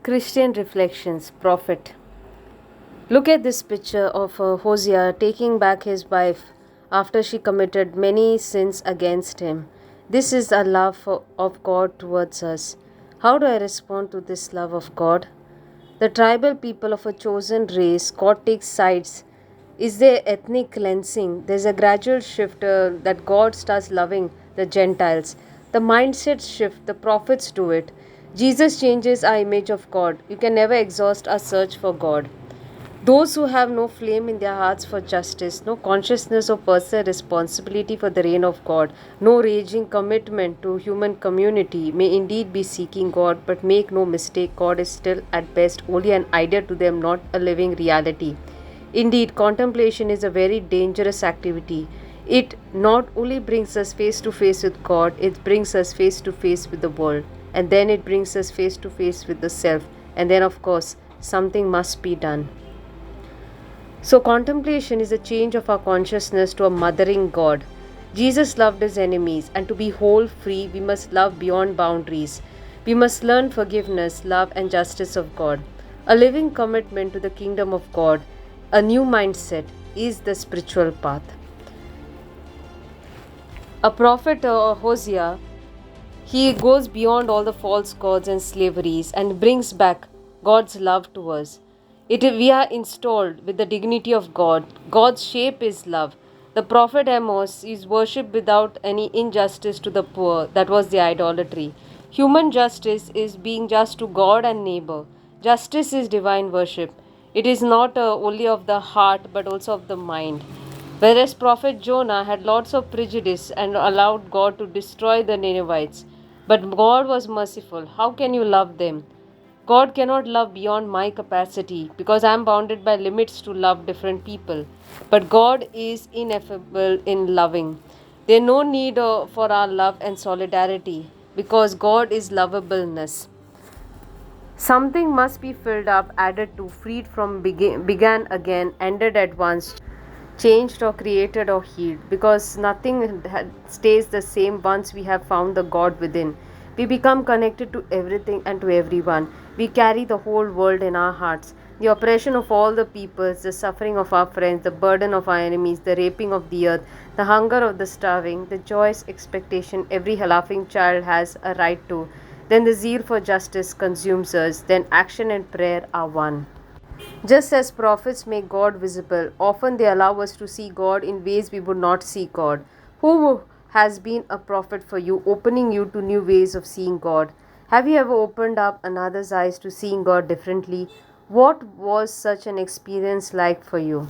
Christian Reflections Prophet. Look at this picture of Hosea taking back his wife after she committed many sins against him. This is a love of God towards us. How do I respond to this love of God? The tribal people of a chosen race, God takes sides. Is there ethnic cleansing? There's a gradual shift that God starts loving the Gentiles. The mindset shift, the prophets do it. Jesus changes our image of God. You can never exhaust our search for God. Those who have no flame in their hearts for justice, no consciousness of personal responsibility for the reign of God, no raging commitment to human community may indeed be seeking God, but make no mistake, God is still at best only an idea to them, not a living reality. Indeed, contemplation is a very dangerous activity. It not only brings us face to face with God, it brings us face to face with the world, and then it brings us face to face with the self, and then, of course, something must be done. So, contemplation is a change of our consciousness to a mothering God. Jesus loved his enemies, and to be whole free, we must love beyond boundaries. We must learn forgiveness, love, and justice of God. A living commitment to the kingdom of God, a new mindset, is the spiritual path. A prophet, Hosea, he goes beyond all the false gods and slaveries and brings back God's love to us. We are installed with the dignity of God. God's shape is love. The prophet Amos is worshipped without any injustice to the poor. That was the idolatry. Human justice is being just to God and neighbor. Justice is divine worship. It is not only of the heart but also of the mind. Whereas Prophet Jonah had lots of prejudice and allowed God to destroy the Ninevites. But God was merciful. How can you love them? God cannot love beyond my capacity because I am bounded by limits to love different people. But God is ineffable in loving. There is no need for our love and solidarity because God is lovableness. Something must be filled up, added to, freed from, began again, ended at once, changed or created or healed, because nothing stays the same once we have found the God within. We become connected to everything and to everyone. We carry the whole world in our hearts. The oppression of all the peoples, the suffering of our friends, the burden of our enemies, the raping of the earth, the hunger of the starving, the joyous expectation every laughing child has a right to. Then the zeal for justice consumes us. Then action and prayer are one. Just as prophets make God visible, often they allow us to see God in ways we would not see God. Who has been a prophet for you, opening you to new ways of seeing God? Have you ever opened up another's eyes to seeing God differently? What was such an experience like for you?